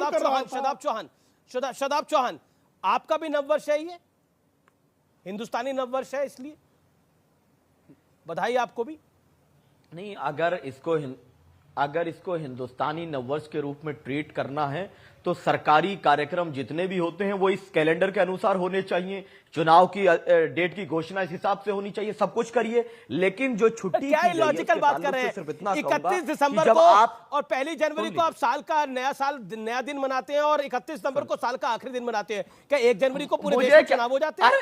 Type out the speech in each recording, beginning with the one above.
कौन कर रहा था? शदाब चौहान, आपका भी नववर्ष है, ये हिंदुस्तानी नववर्ष है, इसलिए बधाई आपको भी। नहीं, अगर इसको हिंदुस्तानी नववर्ष के रूप में ट्रीट करना है तो सरकारी कार्यक्रम जितने भी होते हैं वो इस कैलेंडर के अनुसार होने चाहिए, चुनाव की डेट की घोषणा इस हिसाब से होनी चाहिए, सब कुछ करिए। लेकिन जो छुट्टी क्या लॉजिकल बात कर रहे हैं, 31 दिसंबर को और 1 जनवरी को आप साल का नया दिन मनाते हैं और 31 दिसंबर को साल का आखिरी दिन मनाते हैं, क्या 1 जनवरी को पूरे देश में चुनाव हो जाते हैं?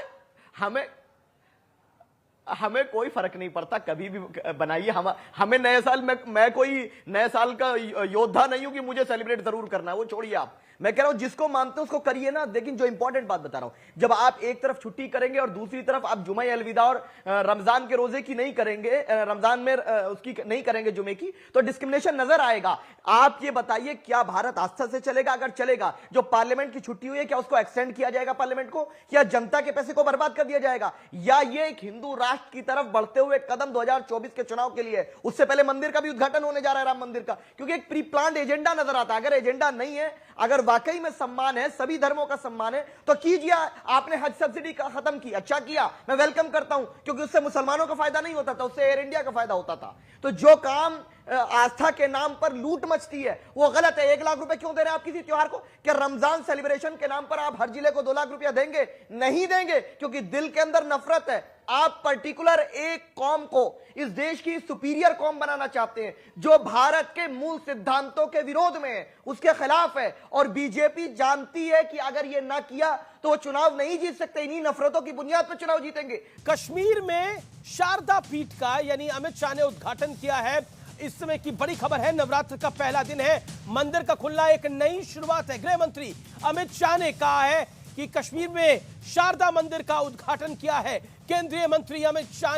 हमें कोई फर्क नहीं पड़ता, कभी भी बनाइए। हमें नए साल में, मैं कोई नए साल का योद्धा नहीं हूं कि मुझे सेलिब्रेट जरूर करना है, वो छोड़िए आप। मैं कह रहा हूं जिसको मानते हैं उसको करिए ना। लेकिन जो इंपॉर्टेंट बात बता रहा हूं, जब आप एक तरफ छुट्टी करेंगे और दूसरी तरफ आप जुमा अलविदा और रमजान के रोजे की नहीं करेंगे, रमजान में उसकी नहीं करेंगे जुमे की, तो डिस्क्रिमिनेशन नजर आएगा। आप ये बताइए, क्या भारत आस्था से चलेगा? अगर चलेगा, जो पार्लियामेंट की छुट्टी हुई है क्या उसको एक्सटेंड किया जाएगा पार्लियामेंट को, या जनता के पैसे को बर्बाद कर दिया जाएगा? या ये एक हिंदू राष्ट्र की तरफ बढ़ते हुए कदम 2024 के चुनाव के लिए? उससे पहले मंदिर का भी उद्घाटन होने जा रहा है, राम मंदिर का, क्योंकि एक प्री प्लान्ड एजेंडा नजर आता है। अगर एजेंडा नहीं है, अगर वाकई में सम्मान है, सभी धर्मों का सम्मान है, तो कीजिए। आपने हज सब्सिडी का खत्म किया, अच्छा किया, मैं वेलकम करता हूं, क्योंकि उससे मुसलमानों का फायदा नहीं होता था, उससे एयर इंडिया का फायदा होता था। तो जो काम आस्था के नाम पर लूट मचती है वो गलत है। 1 लाख रुपए क्यों दे रहे हैं आप किसी त्योहार को? क्या रमजान सेलिब्रेशन के नाम पर आप हर जिले को 2 लाख रुपया देंगे? नहीं देंगे, क्योंकि दिल के अंदर नफरत है। आप पर्टिकुलर एक कौम को इस देश की सुपीरियर कौम बनाना चाहते हैं, जो भारत के मूल सिद्धांतों के विरोध में है, उसके खिलाफ है। और बीजेपी जानती है कि अगर ये ना किया तो वो चुनाव नहीं जीत सकते। इन्हीं नफरतों की बुनियाद पर चुनाव जीतेंगे। कश्मीर में शारदा पीठ का यानी अमित शाह ने उद्घाटन किया है। इस समय की बड़ी खबर है, नवरात्र का पहला दिन है, मंदिर का खुलना एक नई शुरुआत है। गृह मंत्री अमित शाह ने कहा है कि कश्मीर में शारदा मंदिर का उद्घाटन किया है। केंद्रीय मंत्री अमित शाह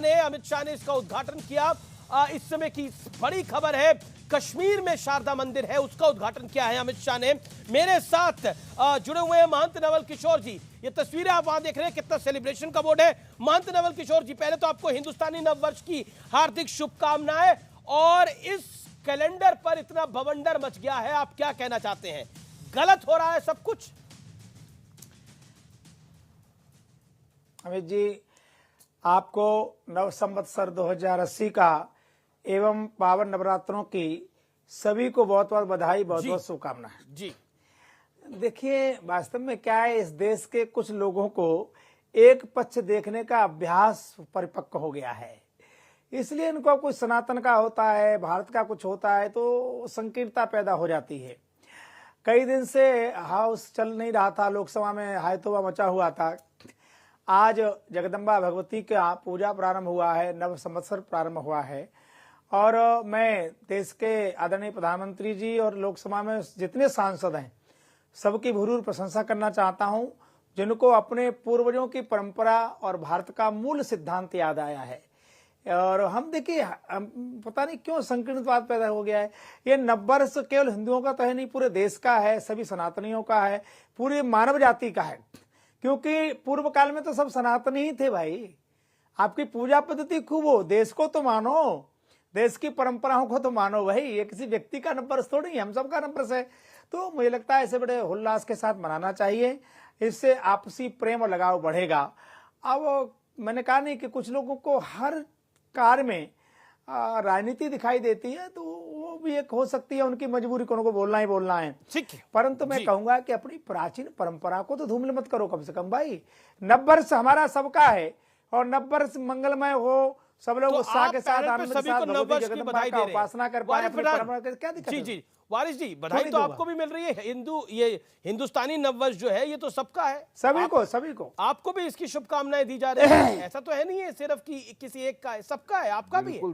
ने इसका उद्घाटन किया। इस समय की बड़ी खबर है, कश्मीर में शारदा मंदिर है, उसका उद्घाटन किया है अमित शाह ने। मेरे साथ जुड़े हुए हैं महंत नवल किशोर जी। ये तस्वीरें आप वहां देख रहे हैं, कितना सेलिब्रेशन का मूड है। महंत नवल किशोर जी, पहले तो आपको हिंदुस्तानी नववर्ष की हार्दिक शुभकामनाएं। और इस कैलेंडर पर इतना बवंडर मच गया है, आप क्या कहना चाहते हैं? गलत हो रहा है सब कुछ? अमित जी, आपको नव संवत्सर 2080 का एवं पावन नवरात्रों की सभी को बहुत बहुत बधाई, बहुत बहुत शुभकामनाएं जी। देखिए, वास्तव में क्या है, इस देश के कुछ लोगों को एक पक्ष देखने का अभ्यास परिपक्व हो गया है। इसलिए इनको कुछ सनातन का होता है, भारत का कुछ होता है तो संकीर्णता पैदा हो जाती है। कई दिन से हाउस चल नहीं रहा था, लोकसभा में हायतोबा मचा हुआ था। आज जगदम्बा भगवती का पूजा प्रारंभ हुआ है, नव संवत्सर प्रारंभ हुआ है। और मैं देश के आदरणीय प्रधानमंत्री जी और लोकसभा में जितने सांसद हैं सबकी भरपूर प्रशंसा करना चाहता हूं, जिनको अपने पूर्वजों की परंपरा और भारत का मूल सिद्धांत याद आया है। और हम देखिए, पता नहीं क्यों संकीर्णवाद पैदा हो गया है। ये नववर्ष केवल हिंदुओं का तो है नहीं, पूरे देश का है, सभी सनातनियों का है, पूरी मानव जाति का है। क्योंकि पूर्व काल में तो सब सनातनी ही थे भाई। आपकी पूजा पद्धति खूब हो, देश को तो मानो, देश की परंपराओं को तो मानो भाई। ये किसी व्यक्ति का नववर्ष थोड़ी है, हम सबका नववर्ष है। तो मुझे लगता है इसे बड़े उल्लास के साथ मनाना चाहिए, इससे आपसी प्रेम और लगाव बढ़ेगा। अब मैंने कहा नहीं कि कुछ लोगों को हर कार्य में राजनीति दिखाई देती है, तो वो भी एक हो सकती है उनकी मजबूरी, को बोलना ही बोलना है। ठीक है, परंतु मैं कहूंगा कि अपनी प्राचीन परंपरा को तो धूमिल मत करो कम से कम भाई। नववर्ष हमारा सबका है और नववर्ष मंगलमय हो, सब लोग उत्साह के साथ आनंद के साथ भगवती जगदम्बा का उपासना कर पाए, अपनी परंपरा के क्या दिक्कत है? जी, वारिस जी, बधाई तो आपको भी मिल रही है। ये हिंदुस्तानी नववर्ष जो है ये तो सबका है, सभी को आपको भी इसकी शुभकामनाएं दी जा रही है। ऐसा तो है नहीं है सिर्फ कि किसी एक का है, सबका है, आपका भी है।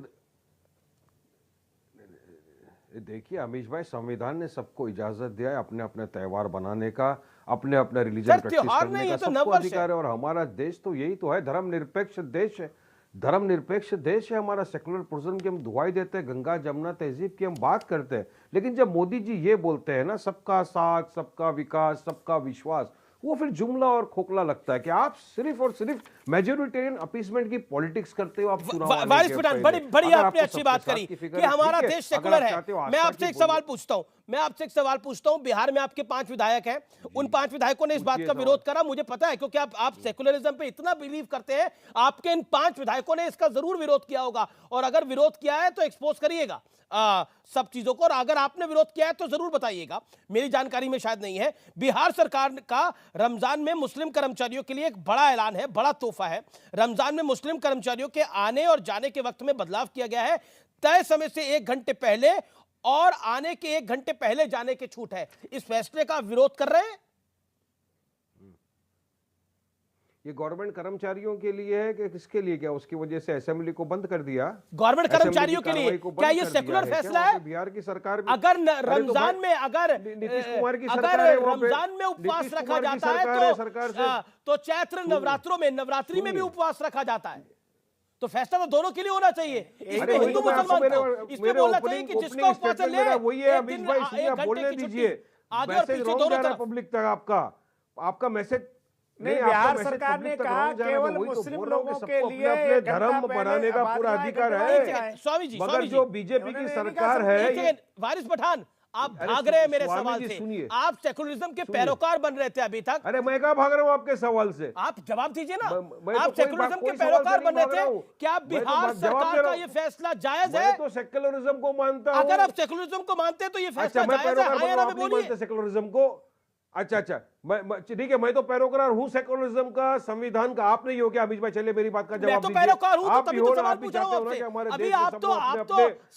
देखिए अमीश भाई, संविधान ने सबको इजाजत दिया है अपने अपने त्योहार बनाने का, अपने अपने रिलीजन प्रैक्टिस करने का, सबको अधिकार है। और हमारा देश तो यही तो है, धर्मनिरपेक्ष देश है। धर्मनिरपेक्ष देश है हमारा। सेकुलर प्लुरलिज्म की हम दुहाई देते हैं, गंगा जमुना तहजीब की हम बात करते हैं। लेकिन जब मोदी जी ये बोलते हैं ना, सबका साथ, सबका विकास, सबका विश्वास, वो फिर जुमला और खोखला लगता है कि आप सिर्फ और सिर्फ मेजोरिटेरियन अपीसमेंट की पॉलिटिक्स करते हो आप चुनाव वारिस पठान, बड़ी आपने अच्छी बात करी कि हमारा देश सेकुलर है। मैं आपसे एक सवाल पूछता हूं, बिहार में आपके 5 विधायक हैं, उन 5 विधायकों ने इस बात का विरोध करा, मुझे पता है, क्योंकि आप सेकुलरिज्म पे इतना बिलीव करते हैं। आपके इन 5 विधायकों ने इसका जरूर विरोध किया होगा, और अगर विरोध किया है तो एक्सपोज करिएगा सब चीजों को, और अगर आपने विरोध किया है तो जरूर बताइएगा, मेरी जानकारी में शायद नहीं है। बिहार सरकार का रमजान में मुस्लिम कर्मचारियों के लिए एक बड़ा ऐलान है, बड़ा तोहफा है। रमजान में मुस्लिम कर्मचारियों के आने और जाने के वक्त में बदलाव किया गया है। तय समय से 1 घंटे पहले और आने के 1 घंटे पहले जाने की छूट है। इस फैसले का विरोध कर रहे हैं। ये गवर्नमेंट कर्मचारियों के लिए है कि किसके लिए? क्या उसकी वजह से असेंबली को बंद कर दिया? गवर्नमेंट कर्मचारियों के लिए क्या ये सेकुलर फैसला है? बिहार की सरकार अगर रमजान में अगर नीतीश कुमार की सरकार है, रमजान में उपवास रखा जाता है तो चैत्र नवरात्रों में, नवरात्रि में भी उपवास रखा जाता है, तो फैसला तो दोनों के लिए होना चाहिए। इसमें हिंदू मुसलमान को इसमें बोलना चाहिए कि जिसका उपवास ले, वही है। अमीश भाई सुनिए, बोलने दीजिए, मैसेज रॉन्ग जा रहा है पब्लिक तक। आपका मैसेज नहीं, बिहार सरकार ने कहा केवल मुस्लिम लोगों के लिए अपने धर्म बनाने का पूरा अधिकार है। स्वामी जी, मगर जो बीजेपी की सरकार है, वारिस पठान, आप भाग रहे हैं मेरे सवाल से। आप सेकुलरिज्म के पैरोकार बन रहे थे अभी तक। अरे मैं कहाँ भाग रहा हूँ आपके सवाल से? आप जवाब दीजिए ना। आप सेकुलरिज्म के पैरोकार बन रहे थे, क्या बिहार सरकार का ये फैसला जायज है? मैं तो सेकुलरिज्म को मानता हूँ। अगर आप सेकुलरिज्म को मानते हैं तो ये फैसला जायज है? हाँ या ना में बोलिए। सेकुलरिज्म को अच्छा, ठीक है, मैं तो पैरोकार हूँ सेकुलरिज्म का, संविधान का। आप नहीं हो क्या अमीश भाई? चलिए मेरी बात का जवाब दीजिए। मैं तो पैरोकार हूँ, तो तभी तो सवाल पूछ रहा हूँ आपसे। अभी आप तो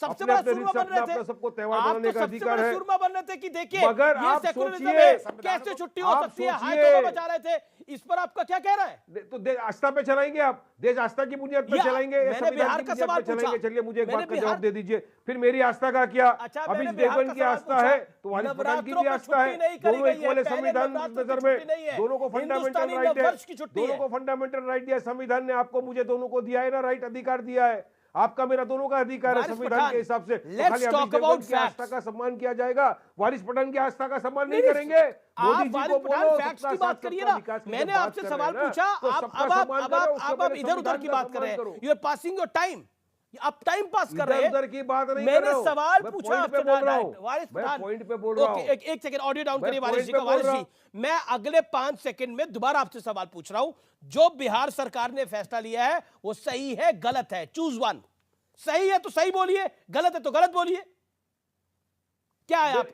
सबसे बड़ा सूरमा बन रहे थे, सबको त्योहार मनाने का अधिकार है। सूरमा बन रहे थे कि देखिए मगर ये सेकुलरिज्म में कैसे छुट्टी हो सकती है, हाय तौबा बचा रहे थे। इस पर आपका क्या कह रहा है? तो देश आस्था पे चलाएंगे आप? देश आस्था की बुनियाद पर चलाएंगे? मैंने बिहार का सवाल पूछा। चलिए मुझे एक बात का जवाब दे दीजिए। फिर मेरी आस्था का क्या? अभी देवगन की आस्था है तो वारिस पठान की भी आस्था है। दोनों एक वाले संविधान नजर में, दोनों को फंडामेंटल राइट है, दोनों को फंडामेंटल राइट दिया संविधान ने। आपको मुझे दोनों को दिया है ना राइट, अधिकार दिया है। आपका मेरा दोनों का अधिकार है संविधान के हिसाब से। तो खाली अमित देवगन की आस्था का सम्मान किया जाएगा, वारिस पठान की आस्था का सम्मान नहीं करेंगे? आप वारिस पठान फैक्ट्स की बात करिए ना। मैंने आपसे सवाल पूछा, आप इधर उधर की बात कर रहे हैं। You are passing your time, आप टाइम पास कर रहे हैं। इधर की बात नहीं, मैंने सवाल पूछा आपसे, वारिस पठान पॉइंट पे बोल रहा हूं। एक सेकंड ऑडियो डाउन करिए वारिस जी का। वारिस जी, मैं अगले 5 सेकंड में दोबारा आपसे सवाल पूछ रहा हूं। जो बिहार सरकार ने फैसला लिया है वो सही है गलत है? Choose one. सही है तो सही बोलिए, गलत है तो गलत बोलिए। क्या है आप?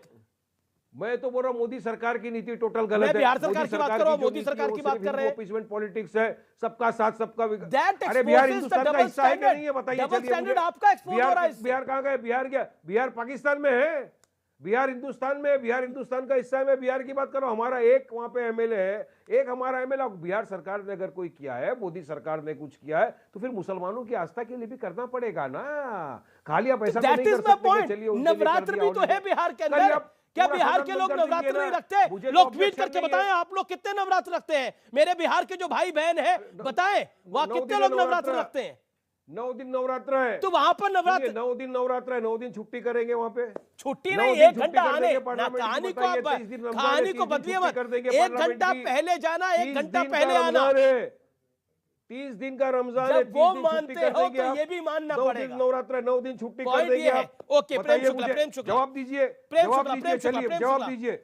मैं तो बोल रहा हूं मोदी सरकार की नीति टोटल गलत है। बिहार सरकार की बात कर रहा हूं, मोदी सरकार की बात कर रहे हैं। अपीसमेंट पॉलिटिक्स है, सबका साथ सबका विकास। अरे बिहार हिंदुस्तान का हिस्सा है क्या नहीं है बताइए? डबल स्टैंडर्ड आपका एक्सपोज हो रहा है। बिहार कहां गए? बिहार क्या? बिहार पाकिस्तान में है? बिहार हिंदुस्तान में, बिहार हिंदुस्तान का हिस्सा है। मैं बिहार की बात कर रहा हूं। हमारा एक वहां पे एमएलए है, एक हमारा एमएलए। बिहार सरकार ने अगर कोई किया है, मोदी सरकार ने कुछ किया है, तो फिर मुसलमानों की आस्था के लिए भी करना पड़ेगा ना। खाली आप ऐसा नहीं कर सकते। चलिए नवरात्र भी तो है बिहार के अंदर। क्या बिहार के लोग नवरात्र नहीं रखते? लोग ट्वीट करके बताएं आप लोग कितने नवरात्र रखते हैं। मेरे बिहार के जो भाई बहन हैं बताएं वहां कितने लोग नवरात्र रखते हैं। 9 दिन नवरात्र है तो वहां पर नवरात्र 9 दिन नवरात्र है। 9 दिन छुट्टी करेंगे वहां पे। छुट्टी नहीं, 1 घंटा आने ना। कहानी को बदलिए मत। 1 घंटा पहले जाना, 1 घंटा पहले आना। 30 दिन का रमजान है। वो मानते हो तो ये भी मानना पड़ेगा। नवरात्र 9 दिन छुट्टी कर देंगे आप। ओके, प्रेम शुक्ला जवाब दीजिए, चलिए जवाब दीजिए।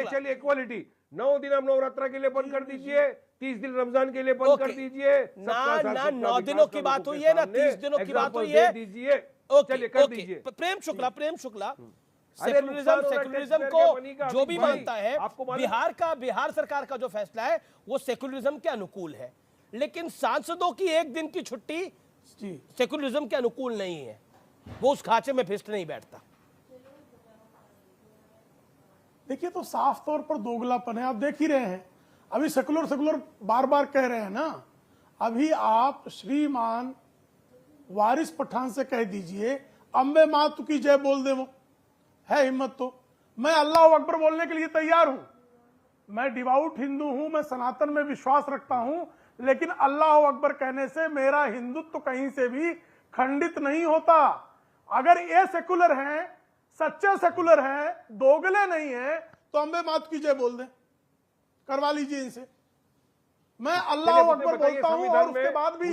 चलिए इक्वालिटी 9 दिन हम नवरात्र के लिए बंद कर दीजिए, 30 दिन रमजान के लिए बंद कर दीजिए। ना 9 दिनों की बात हुई है ना 30 दिनों की बात हुई है। दीजिए, चलिए कर दीजिए। प्रेम शुक्ला सेकुलरिज्म को जो भी मानता है, बिहार सरकार का जो फैसला है वो सेकुलरिज्म के अनुकूल है, लेकिन सांसदों की 1 दिन की छुट्टी सेकुलरिज्म के अनुकूल नहीं है। वो उस खांचे में फिस्ट नहीं बैठता। देखिए, तो साफ तौर पर दोगलापन है। आप देख ही रहे हैं, अभी सेकुलर बार बार कह रहे हैं ना। अभी आप श्रीमान वारिस पठान से कह दीजिए अम्बे मातु की जय बोल दे, वो है हिम्मत तो। मैं अल्लाह अकबर बोलने के लिए तैयार हूं। मैं डिवाउट हिंदू हूं, मैं सनातन में विश्वास रखता हूं, लेकिन अल्लाह अकबर कहने से मेरा हिंदुत्व तो कहीं से भी खंडित नहीं होता। अगर ये सेकुलर हैं, सच्चे सेकुलर हैं, दोगले नहीं हैं, तो अम्बे मात की जय बोल दें, करवा लीजिए इनसे। मैं अल्लाह अकबर बोलता हूँ और उसके बाद भी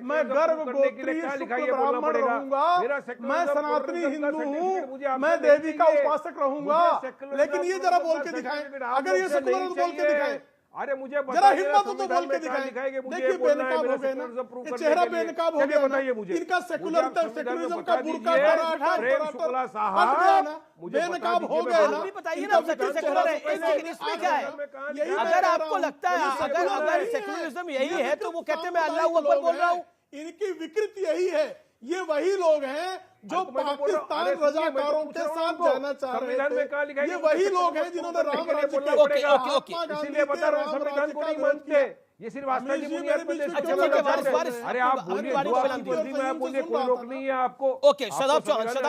मैं गर्व गोत्रीय शुक्ल ब्राह्मण रहूंगा, मैं सनातनी हिंदू हूँ, मैं देवी का उपासक रहूंगा। लेकिन ये जरा बोल के दिखाएं, अगर ये सेकुलर बोल के दिखाएं, अरे मुझे जरा हिम्मत तो बोल के दिखाएं। देखिए बेनकाब हो गए ना, ये चेहरा बेनकाब हो गया ना, इनका सेकुलरिज्म का बुर्का बेनकाब हो गए ना। बताइए ना सच्चे सेकुलर है, इसमें क्या है? अगर आपको लगता है अगर सेकुलरिज्म यही है तो वो कहते हैं मैं अल्लाह अकबर बोल रहा हूँ। इनकी विकृति यही है। ये वही लोग हैं जो पाकिस्तान रजाकारों के साथ जाना चाह रहे थे। ये वही लोग हैं जिन्होंने राम राज्य इसीलिए बता रहा हूं संविधान को नहीं मानते। ये सिर्फ आस्था की बुनियाद पर। अरे आप बोलिए, मैं बोलिए, कोई रोक नहीं है आपको। ओके,